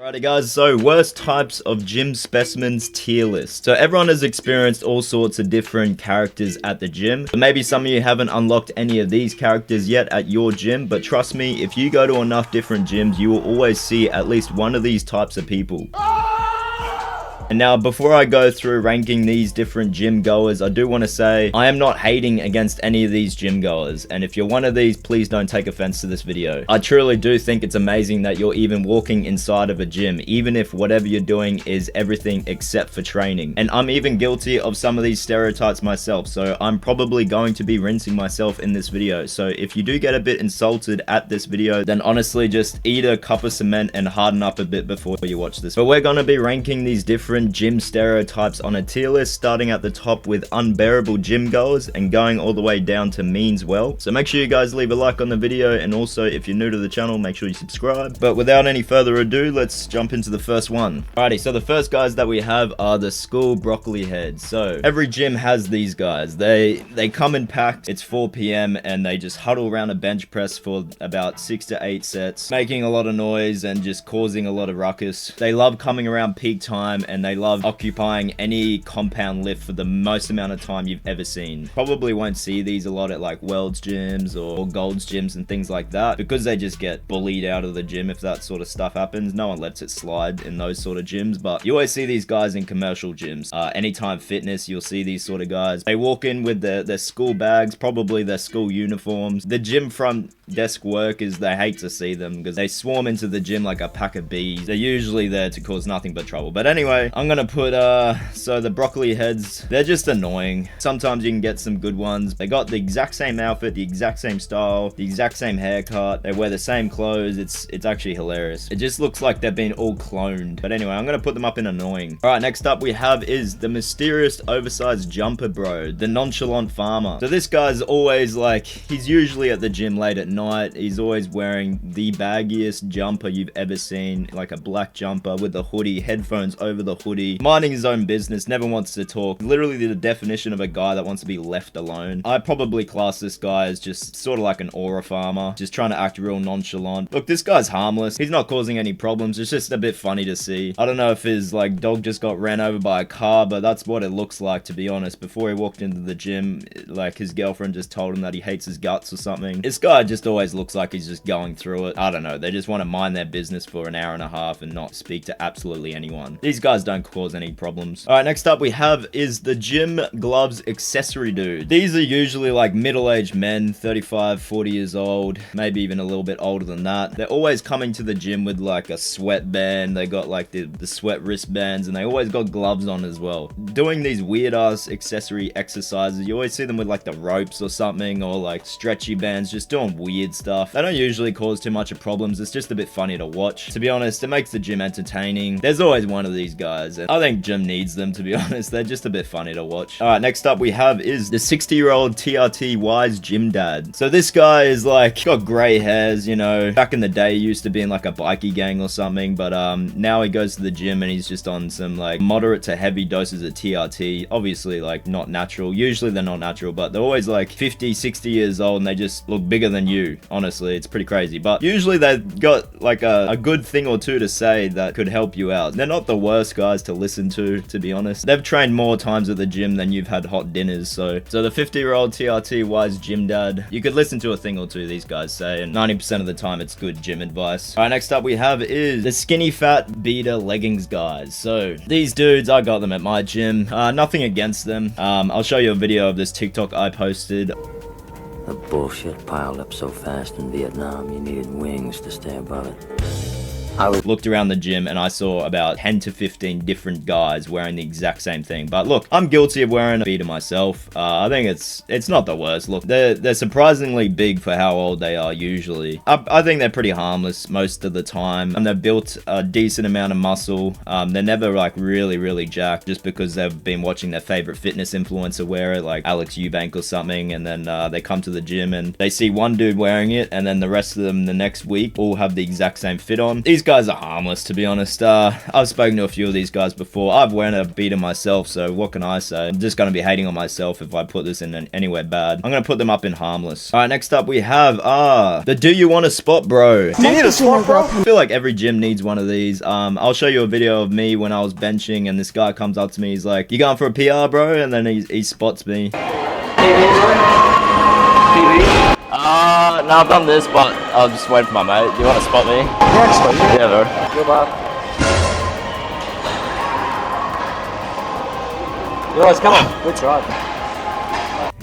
Alrighty guys, so worst types of gym specimens tier list. So everyone has experienced all sorts of different characters at the gym. But maybe some of you haven't unlocked any of these characters yet at your gym, but trust me, if you go to enough different gyms, you will always see at least one of these types of people. And now, before I go through ranking these different gym goers, I do want to say I am not hating against any of these gym goers. And if you're one of these, please don't take offense to this video. I truly do think it's amazing that you're even walking inside of a gym, even if whatever you're doing is everything except for training. And I'm even guilty of some of these stereotypes myself, so I'm probably going to be rinsing myself in this video. So if you do get a bit insulted at this video, then honestly just eat a cup of cement and harden up a bit before you watch this. But we're going to be ranking these different gym stereotypes on a tier list, starting at the top with unbearable gym goers and going all the way down to means well. So make sure you guys leave a like on the video, and also if you're new to the channel, make sure you subscribe. But without any further ado, let's jump into the first one. Alrighty, so the first guys that we have are the school broccoli heads. So every gym has these guys. They come in packed. It's 4 p.m. and they just huddle around a bench press for about 6 to 8 sets, making a lot of noise and just causing a lot of ruckus. They love coming around peak time, and they love occupying any compound lift for the most amount of time you've ever seen. Probably won't see these a lot at like World's gyms or Gold's gyms and things like that, because they just get bullied out of the gym if that sort of stuff happens. No one lets it slide in those sort of gyms, but you always see these guys in commercial gyms. Anytime Fitness, you'll see these sort of guys. They walk in with their school bags, probably their school uniforms. The gym front desk workers, they hate to see them because they swarm into the gym like a pack of bees. They're usually there to cause nothing but trouble. But anyway, I'm gonna put so the broccoli heads, they're just annoying. Sometimes you can get some good ones. They got the exact same outfit, the exact same style, the exact same haircut. They wear the same clothes. It's actually hilarious. It just looks like they've been all cloned. But anyway, I'm gonna put them up in annoying. All right, next up we have is the mysterious oversized jumper bro, the nonchalant farmer. So this guy's always like, he's usually at the gym late at night. He's always wearing the baggiest jumper you've ever seen, like a black jumper with a hoodie, headphones over the hoodie, minding his own business, never wants to talk. Literally the definition of a guy that wants to be left alone. I probably class this guy as just sort of like an aura farmer, just trying to act real nonchalant. Look, this guy's harmless. He's not causing any problems. It's just a bit funny to see. I don't know if his like dog just got ran over by a car, but that's what it looks like, to be honest. Before he walked into the gym, like his girlfriend just told him that he hates his guts or something. This guy just always looks like he's just going through it. I don't know. They just want to mind their business for an hour and a half and not speak to absolutely anyone. These guys don't cause any problems. All right, next up we have is the gym gloves accessory dude. These are usually like middle-aged men, 35, 40 years old, maybe even a little bit older than that. They're always coming to the gym with like a sweatband. They got like the sweat wristbands, and they always got gloves on as well. Doing these weird-ass accessory exercises, you always see them with like the ropes or something, or like stretchy bands, just doing weird stuff. They don't usually cause too much of problems. It's just a bit funny to watch. To be honest, it makes the gym entertaining. There's always one of these guys, and I think gym needs them, to be honest. They're just a bit funny to watch. All right, next up we have is the 60-year-old TRT wise gym dad. So this guy is like got gray hairs, you know. Back in the day, he used to be in like a bikie gang or something, but now he goes to the gym and he's just on some like moderate to heavy doses of TRT. Obviously like not natural. Usually they're not natural, but they're always like 50, 60 years old, and they just look bigger than you. Honestly, it's pretty crazy. But usually they've got like a good thing or two to say that could help you out. They're not the worst guys to listen to be honest. They've trained more times at the gym than you've had hot dinners. So the 50-year-old TRT wise gym dad, you could listen to a thing or two these guys say, and 90% of the time it's good gym advice. All right, next up we have is the skinny fat beater leggings guys. So these dudes, I got them at my gym. Nothing against them. I'll show you a video of this TikTok I posted. The bullshit piled up so fast in Vietnam, you needed wings to stay above it. I looked around the gym and I saw about 10 to 15 different guys wearing the exact same thing. But look, I'm guilty of wearing a beater myself. I think it's not the worst. Look, they're surprisingly big for how old they are usually. I think they're pretty harmless most of the time, and they've built a decent amount of muscle. They're never like really jacked just because they've been watching their favorite fitness influencer wear it, like Alex Eubank or something, and then they come to the gym and they see one dude wearing it, and then the rest of them the next week all have the exact same fit on. These guys are harmless, to be honest. I've spoken to a few of these guys before. I've worn a beater myself, so what can I say? I'm just gonna be hating on myself if I put this in anywhere bad. I'm gonna put them up in harmless. Alright, next up we have, the do you want a spot, bro? Do you need a spot, bro? I feel like every gym needs one of these. I'll show you a video of me when I was benching, and this guy comes up to me, he's like, you going for a PR, bro? And then he spots me. No, I've done this, but I'll just wait for my mate. Do you want to spot me? Yeah, spot you. Yeah, bro. Goodbye. You guys, come on. Good try.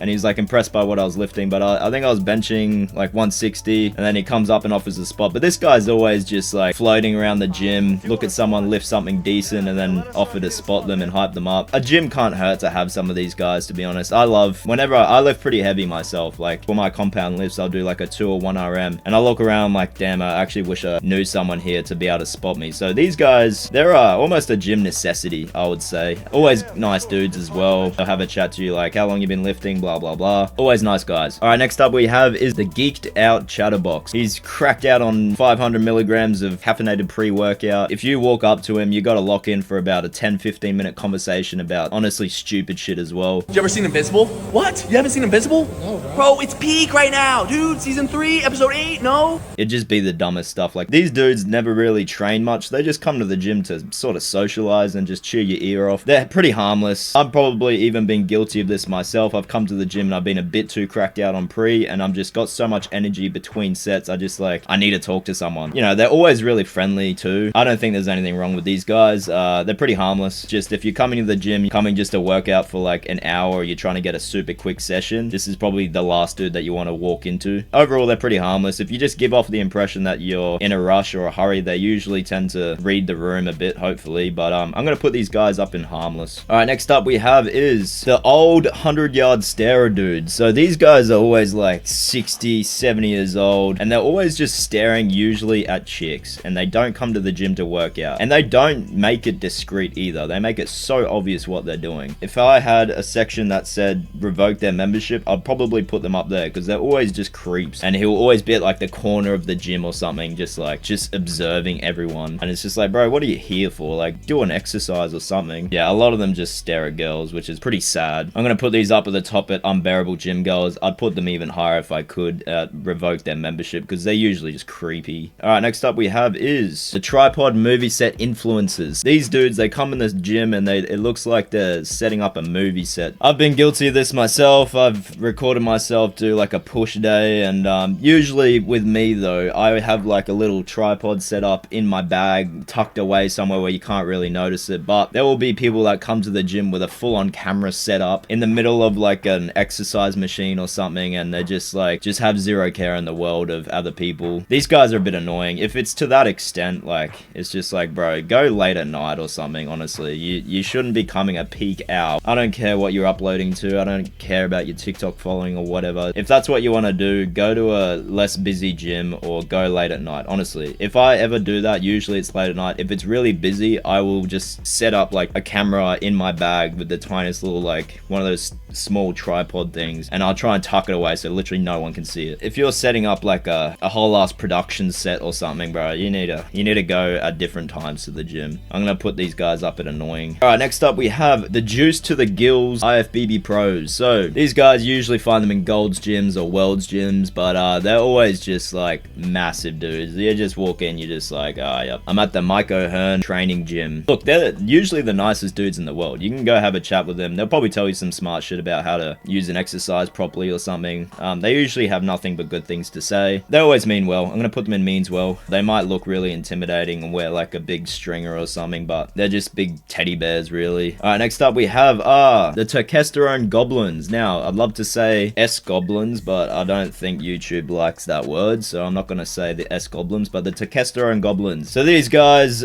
And he's like impressed by what I was lifting, but I think I was benching like 160, and then he comes up and offers a spot. But this guy's always just like floating around the gym, look at someone lift something decent and then offer to spot them and hype them up. A gym can't hurt to have some of these guys, to be honest. I love, whenever I lift pretty heavy myself, like for my compound lifts, I'll do like a 2 or 1 RM, and I look around like, damn, I actually wish I knew someone here to be able to spot me. So these guys, they're almost a gym necessity, I would say. Always nice dudes as well. They'll have a chat to you like, how long you been lifting, blah blah blah. Always nice guys. All right, next up we have is the Geeked Out Chatterbox. He's cracked out on 500 milligrams of caffeinated pre-workout. If you walk up to him, you got to lock in for about a 10-15 minute conversation about honestly stupid shit as well. You ever seen Invincible? What? You haven't seen Invincible? No, bro, it's peak right now, dude. Season 3, episode 8. No. It'd just be the dumbest stuff. Like, these dudes never really train much. They just come to the gym to sort of socialize and just chew your ear off. They're pretty harmless. I've probably even been guilty of this myself. I've come to the gym and I've been a bit too cracked out on pre, and I'm just got so much energy between sets. I just like, I need to talk to someone. You know, they're always really friendly too. I don't think there's anything wrong with these guys. They're pretty harmless. Just if you're coming to the gym, you're coming just to work out for like an hour, or you're trying to get a super quick session, this is probably the last dude that you want to walk into. Overall, they're pretty harmless. If you just give off the impression that you're in a rush or a hurry, they usually tend to read the room a bit, hopefully. But I'm gonna put these guys up in harmless. All right, next up we have is the old 100-yard starer dudes. So these guys are always like 60, 70 years old, and they're always just staring usually at chicks, and they don't come to the gym to work out, and they don't make it discreet either. They make it so obvious what they're doing. If I had a section that said revoke their membership, I'd probably put them up there, because they're always just creeps, and he'll always be at like the corner of the gym or something, just observing everyone, and it's just like, bro, what are you here for? Like, do an exercise or something. Yeah, a lot of them just stare at girls, which is pretty sad. I'm gonna put these up at the top at unbearable gym goers. I'd put them even higher if I could revoke their membership, because they're usually just creepy. Alright, next up we have is the tripod movie set influencers. These dudes, they come in this gym and it looks like they're setting up a movie set. I've been guilty of this myself. I've recorded myself do like a push day, and usually with me though, I have like a little tripod set up in my bag, tucked away somewhere where you can't really notice it. But there will be people that come to the gym with a full-on camera set up in the middle of like an exercise machine or something, and they just have zero care in the world of other people. These guys are a bit annoying. If it's to that extent, like, it's just like, bro, go late at night or something. Honestly, you shouldn't be coming a peak hour. I don't care what you're uploading to. I don't care about your TikTok following or whatever. If that's what you want to do, go to a less busy gym or go late at night. Honestly, if I ever do that, usually it's late at night. If it's really busy, I will just set up like a camera in my bag with the tiniest little, like, one of those small tripod things, and I'll try and tuck it away so literally no one can see it. If you're setting up like a whole ass production set or something, bro, you need to go at different times to the gym. I'm gonna put these guys up at annoying. All right, next up we have the Juice to the Gills IFBB Pros. So these guys, usually find them in Gold's gyms or World's gyms, but they're always just like massive dudes. You just walk in, you're just like, oh yep, I'm at the Mike O'Hearn training gym. Look, they're usually the nicest dudes in the world. You can go have a chat with them. They'll probably tell you some smart shit about how to use an exercise properly or something. They usually have nothing but good things to say. They always mean well. I'm gonna put them in means well. They might look really intimidating and wear like a big stringer or something, but they're just big teddy bears, really. All right, next up we have the testosterone goblins. Now, I'd love to say S-goblins, but I don't think YouTube likes that word, so I'm not gonna say the S-goblins, but the testosterone goblins. So these guys,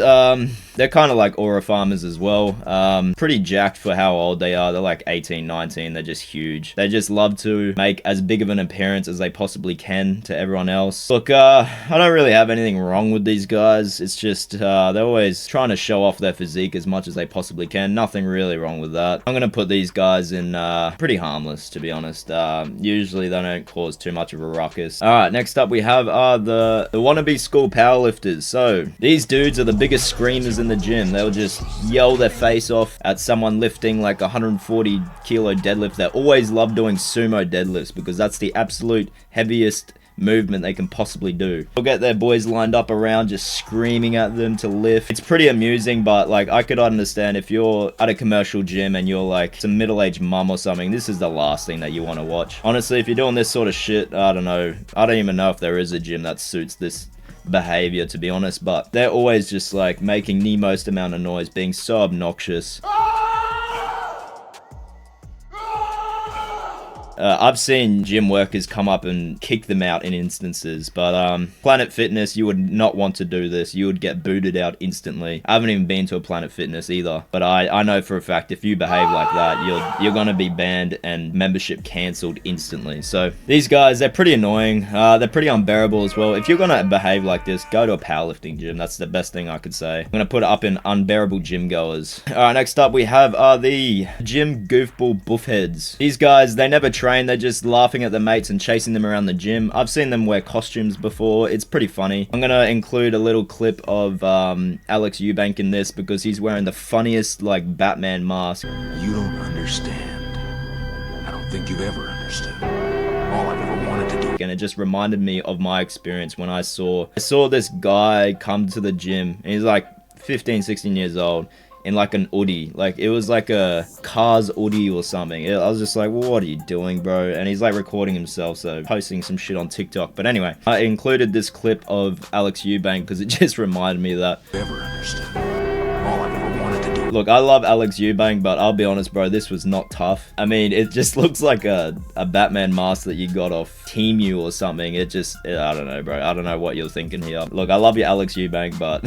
They're kind of like aura farmers as well. Pretty jacked for how old they are. They're like 18, 19. They're just huge. They just love to make as big of an appearance as they possibly can to everyone else. Look, I don't really have anything wrong with these guys. It's just they're always trying to show off their physique as much as they possibly can. Nothing really wrong with that. I'm gonna put these guys in pretty harmless, to be honest. Usually they don't cause too much of a ruckus. Alright, next up we have the wannabe school powerlifters. So these dudes are the biggest screamers in the gym. They'll just yell their face off at someone lifting like 140 kilo deadlift. They always love doing sumo deadlifts because that's the absolute heaviest movement they can possibly do. They'll get their boys lined up around just screaming at them to lift. It's pretty amusing, but like I could understand if you're at a commercial gym and you're like some middle-aged mum or something, this is the last thing that you want to watch. Honestly, if you're doing this sort of shit, I don't know. I don't even know if there is a gym that suits this behavior, to be honest, but they're always just like making the most amount of noise, being so obnoxious. I've seen gym workers come up and kick them out in instances, but Planet Fitness, you would not want to do this. You would get booted out instantly. I haven't even been to a Planet Fitness either, but I know for a fact if you behave like that, you're gonna be banned and membership cancelled instantly. So these guys, they're pretty annoying. They're pretty unbearable as well. If you're gonna behave like this, go to a powerlifting gym. That's the best thing I could say. I'm gonna put it up in unbearable gym goers. Alright, next up we have the gym goofball buffheads. These guys, they never train. They're just laughing at their mates and chasing them around the gym. I've seen them wear costumes before. It's pretty funny. I'm gonna include a little clip of Alex Eubank in this because he's wearing the funniest like Batman mask. You don't understand. I don't think you've ever understood. All I've ever wanted to do. And it just reminded me of my experience when I saw this guy come to the gym and he's like 15, 16 years old. In like an Audi, like it was like a Cars Audi or something. I was just like, well, what are you doing, bro? And he's like recording himself, so posting some shit on TikTok. But anyway, I included this clip of Alex Eubank because it just reminded me of that. Ever understood. All I've ever wanted to do. Look, I love Alex Eubank, but I'll be honest, bro, this was not tough. I mean, it just looks like a Batman mask that you got off Temu or something. It just, I don't know, bro. I don't know what you're thinking here. Look, I love you, Alex Eubank, but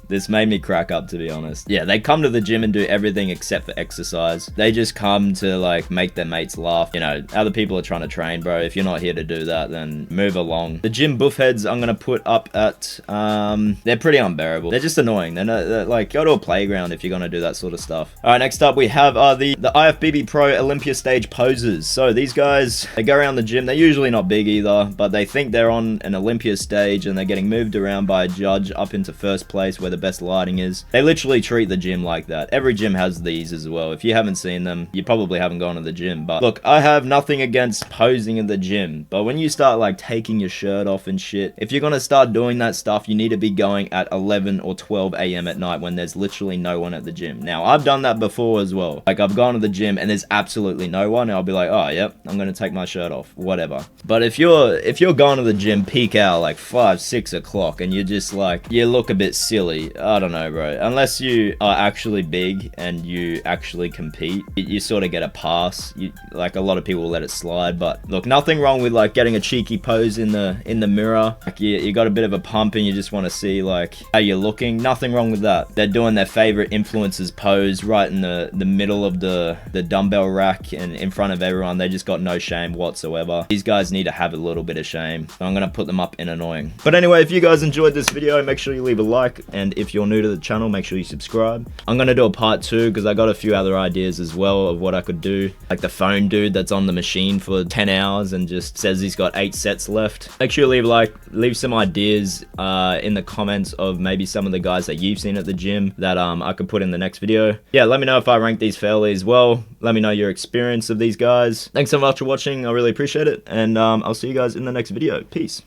This made me crack up, to be honest. Yeah, they come to the gym and do everything except for exercise. They just come to like make their mates laugh. You know, other people are trying to train, bro. If you're not here to do that, then move along. The gym buffheads I'm gonna put up at, they're pretty unbearable. They're just annoying. They're like, go to a playground if you're gonna do that sort of stuff. All right, next up we have the IFBB Pro Olympia stage posers. So these guys, they go around the gym. They're usually not big either, but they think they're on an Olympia stage and they're getting moved around by a judge up into first place where the best lighting is. They literally treat the gym like that. Every gym has these as well. If you haven't seen them, you probably haven't gone to the gym. But look, I have nothing against posing in the gym, but when you start like taking your shirt off and shit, if you're gonna start doing that stuff, you need to be going at 11 or 12 a.m. at night when there's literally no one at the gym. Now, I've done that before as well. Like, I've gone to the gym and there's absolutely no one, and I'll be like, oh, yep, I'm gonna take my shirt off, whatever. But if you're going to the gym peak hour, like 5, 6 o'clock, and you're just like, you look a bit silly, I don't know, bro. Unless you are actually big and you actually compete, you sort of get a pass. Like, a lot of people let it slide. But look, nothing wrong with like getting a cheeky pose in the mirror. Like, you got a bit of a pump and you just want to see like how you're looking. Nothing wrong with that. They're doing their favorite influencers pose right in the middle of the dumbbell rack and in front of everyone. They just got no shame whatsoever. These guys need to have a little bit of shame. So I'm gonna put them up in annoying. But anyway, if you guys enjoyed this video, make sure you leave a like, and if you're new to the channel, make sure you subscribe. I'm gonna do a part 2 because I got a few other ideas as well of what I could do. Like the phone dude that's on the machine for 10 hours and just says he's got 8 sets left. Make sure you leave a like, leave some ideas in the comments of maybe some of the guys that you've seen at the gym that I could put in the next video. Yeah, let me know if I rank these fairly as well. Let me know your experience of these guys. Thanks so much for watching. I really appreciate it, and I'll see you guys in the next video. Peace.